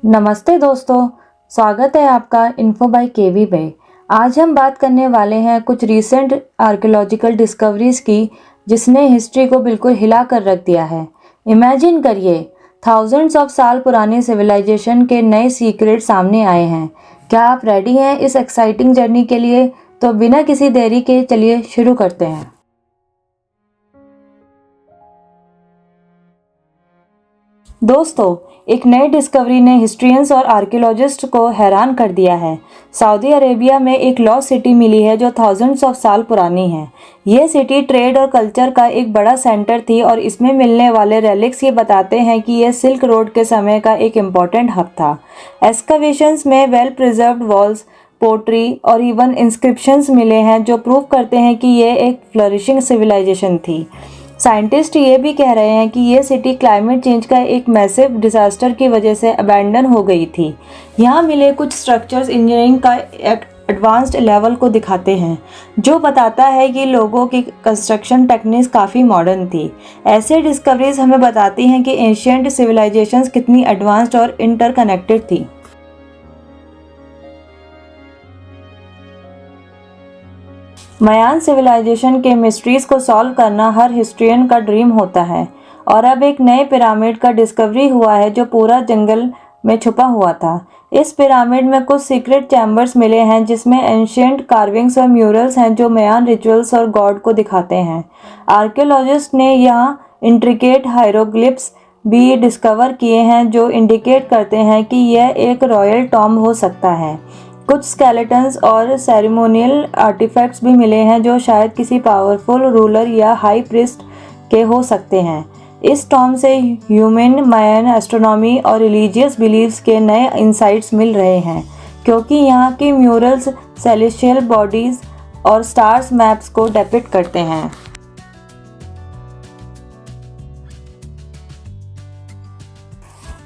नमस्ते दोस्तों, स्वागत है आपका इन्फो बाय केवी में। आज हम बात करने वाले हैं कुछ रीसेंट आर्कियोलॉजिकल डिस्कवरीज की जिसने हिस्ट्री को बिल्कुल हिला कर रख दिया है। इमेजिन करिए, थाउजेंड्स ऑफ साल पुरानी सिविलाइजेशन के नए सीक्रेट सामने आए हैं। क्या आप रेडी हैं इस एक्साइटिंग जर्नी के लिए? तो बिना किसी देरी के चलिए शुरू करते हैं। दोस्तों, एक नई डिस्कवरी ने हिस्ट्रियंस और आर्कियोलॉजिस्ट को हैरान कर दिया है। सऊदी अरेबिया में एक लॉस्ट सिटी मिली है जो थाउजेंड्स ऑफ साल पुरानी है। यह सिटी ट्रेड और कल्चर का एक बड़ा सेंटर थी और इसमें मिलने वाले रेलिक्स ये बताते हैं कि यह सिल्क रोड के समय का एक इम्पॉर्टेंट हब था। एक्सकवेशंस में वेल प्रिजर्व्ड वॉल्स, पोट्री और इवन इंस्क्रिप्शंस मिले हैं जो प्रूव करते हैं कि यह एक फ्लरिशिंग सिविलाइजेशन थी। साइंटिस्ट ये भी कह रहे हैं कि ये सिटी क्लाइमेट चेंज का एक मैसिव डिजास्टर की वजह से अबैंडन हो गई थी। यहाँ मिले कुछ स्ट्रक्चर्स इंजीनियरिंग का एडवांस्ड लेवल को दिखाते हैं, जो बताता है कि लोगों की कंस्ट्रक्शन टेक्निक्स काफ़ी मॉडर्न थी। ऐसे डिस्कवरीज हमें बताती हैं कि एंशियंट सिविलाइजेशंस कितनी एडवांस्ड और इंटरकनेक्टेड थी। मायान सिविलाइजेशन के मिस्ट्रीज को सॉल्व करना हर हिस्ट्रियन का ड्रीम होता है और अब एक नए पिरामिड का डिस्कवरी हुआ है जो पूरा जंगल में छुपा हुआ था। इस पिरामिड में कुछ सीक्रेट चैम्बर्स मिले हैं जिसमें एंशियंट कार्विंग्स और म्यूरल्स हैं जो मायान रिचुअल्स और गॉड को दिखाते हैं। आर्कियोलॉजिस्ट ने यहाँ इंट्रिकेट हायरोग्लिप्स भी डिस्कवर किए हैं जो इंडिकेट करते हैं कि यह एक रॉयल टॉम्ब हो सकता है। कुछ स्केलेटन्स और सेरेमोनियल आर्टिफैक्ट्स भी मिले हैं जो शायद किसी पावरफुल रूलर या हाई प्रीस्ट के हो सकते हैं। इस टॉम्ब से ह्यूमन, मायन एस्ट्रोनॉमी और रिलीजियस बिलीव्स के नए इंसाइट्स मिल रहे हैं, क्योंकि यहाँ की म्यूरल्स सेलेस्टियल बॉडीज और स्टार्स मैप्स को डिपिक्ट करते हैं।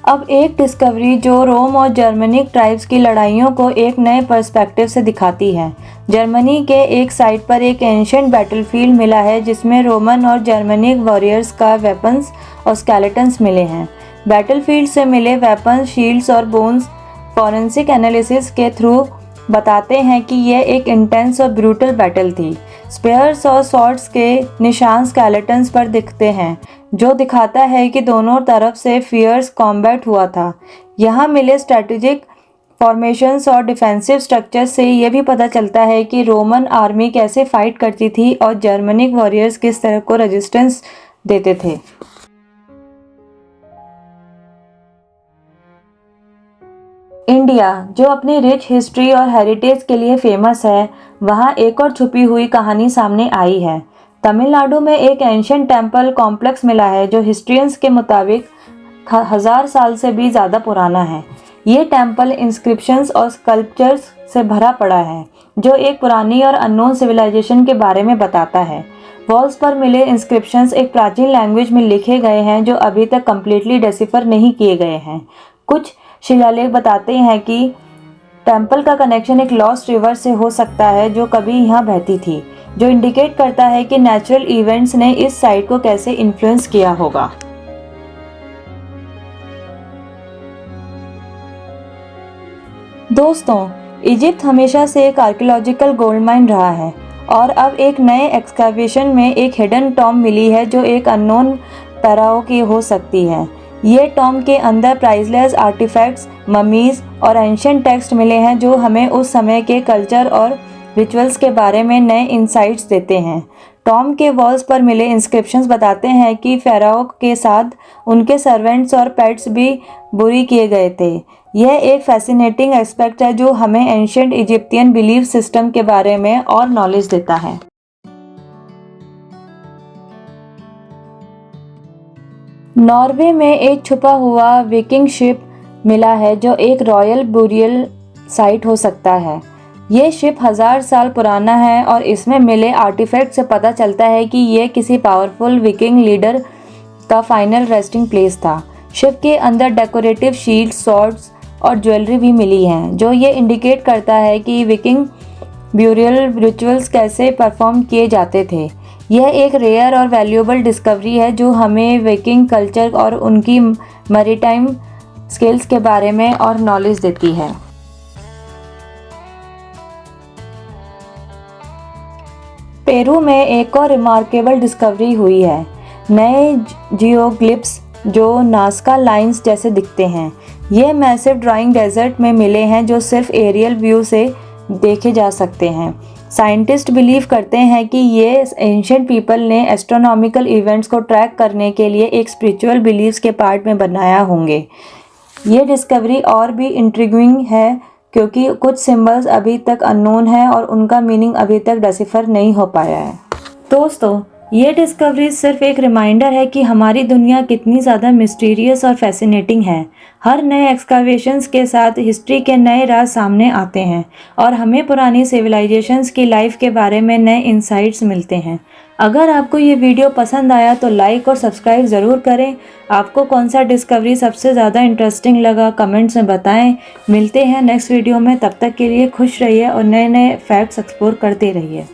अब एक डिस्कवरी जो रोम और जर्मनिक ट्राइब्स की लड़ाइयों को एक नए पर्सपेक्टिव से दिखाती है। जर्मनी के एक साइट पर एक एंशिएंट बैटलफील्ड मिला है जिसमें रोमन और जर्मनिक वॉरियर्स का वेपन्स और स्केलेटन्स मिले हैं। बैटलफील्ड से मिले वेपन्स, शील्ड्स और बोन्स फॉरेंसिक एनालिसिस के थ्रू बताते हैं कि यह एक इंटेंस और ब्रूटल बैटल थी। स्पेयर्स और स्वॉर्ड्स के निशान स्केलेटन्स पर दिखते हैं, जो दिखाता है कि दोनों तरफ से फियर्स कॉम्बैट हुआ था। यहाँ मिले स्ट्रेटेजिक फॉर्मेशंस और डिफेंसिव स्ट्रक्चर्स से यह भी पता चलता है कि रोमन आर्मी कैसे फाइट करती थी और जर्मनिक वॉरियर्स किस तरह को रेजिस्टेंस देते थे। इंडिया, जो अपनी रिच हिस्ट्री और हेरिटेज के लिए फेमस है, वहाँ एक और छुपी हुई कहानी सामने आई है। तमिलनाडु में एक एंशिएंट टेम्पल कॉम्प्लेक्स मिला है जो हिस्ट्रियंस के मुताबिक 1000 साल से भी ज़्यादा पुराना है। ये टेम्पल इंस्क्रिप्शंस और स्कल्पचर्स से भरा पड़ा है जो एक पुरानी और अननोन सिविलाइजेशन के बारे में बताता है। वॉल्स पर मिले इंस्क्रिप्शंस एक प्राचीन लैंग्वेज में लिखे गए हैं जो अभी तक कम्प्लीटली डिसिफर नहीं किए गए हैं। कुछ शिलालेख बताते हैं कि टेम्पल का कनेक्शन एक लॉस्ट रिवर से हो सकता है जो कभी यहाँ बहती थी, जो इंडिकेट करता है कि नेचुरल इवेंट्स ने इस साइट को कैसे इन्फ्लुएंस किया होगा। दोस्तों, इजिप्ट हमेशा से एक आर्कियोलॉजिकल गोल्ड माइन रहा है और अब एक नए एक्सकवेशन में एक हिडन टॉम्ब मिली है जो एक अननोन पैराओ की हो सकती है। ये टॉम्ब के अंदर प्राइसलेस आर्टिफैक्ट्स, ममीज और एंशिएंट टेक्स्ट मिले हैं जो हमें उस समय के कल्चर और रिचुअल्स के बारे में नए इंसाइट्स देते हैं। टॉम्ब के वॉल्स पर मिले इंस्क्रिप्शंस बताते हैं कि फ़ाराओ के साथ उनके सर्वेंट्स और पेट्स भी बुरी किए गए थे। यह एक फैसिनेटिंग एस्पेक्ट है जो हमें एंशिएंट इजिप्टियन बिलीफ सिस्टम के बारे में और नॉलेज देता है। नॉर्वे में एक छुपा हुआ विकिंग शिप मिला है जो एक रॉयल बुरियल साइट हो सकता है। ये शिप 1000 साल पुराना है और इसमें मिले आर्टिफैक्ट से पता चलता है कि यह किसी पावरफुल विकिंग लीडर का फाइनल रेस्टिंग प्लेस था। शिप के अंदर डेकोरेटिव शील्ड, स्वॉर्ड्स और ज्वेलरी भी मिली हैं जो ये इंडिकेट करता है कि विकिंग ब्यूरियल रिचुअल्स कैसे परफॉर्म किए जाते थे। यह एक रेयर और वैल्यूएबल डिस्कवरी है जो हमें विकिंग कल्चर और उनकी मैरीटाइम स्किल्स के बारे में और नॉलेज देती है। पेरू में एक और रिमार्केबल डिस्कवरी हुई है। नए जियोग्लिफ्स जो नाज़का लाइंस जैसे दिखते हैं। ये मैसिव ड्राइंग डेजर्ट में मिले हैं जो सिर्फ एरियल व्यू से देखे जा सकते हैं। साइंटिस्ट बिलीव करते हैं कि ये एंशिएंट पीपल ने एस्ट्रोनॉमिकल इवेंट्स को ट्रैक करने के लिए एक स्पिरिचुअल बिलीव्स के पार्ट में बनाया होंगे। ये डिस्कवरी और भी इंट्रिगिंग है क्योंकि कुछ सिंबल्स अभी तक अननोन है और उनका मीनिंग अभी तक डिसिफर नहीं हो पाया है। दोस्तों, ये डिस्कवरी सिर्फ एक रिमाइंडर है कि हमारी दुनिया कितनी ज़्यादा मिस्टीरियस और फैसिनेटिंग है। हर नए एक्सकावेशंस के साथ हिस्ट्री के नए राज सामने आते हैं और हमें पुरानी सिविलाइजेशंस की लाइफ के बारे में नए इंसाइट्स मिलते हैं। अगर आपको ये वीडियो पसंद आया तो लाइक और सब्सक्राइब ज़रूर करें। आपको कौन सा डिस्कवरी सबसे ज़्यादा इंटरेस्टिंग लगा कमेंट्स में बताएं। मिलते हैं नेक्स्ट वीडियो में, तब तक के लिए खुश रहिए और नए नए फैक्ट्स एक्सप्लोर करते रहिए।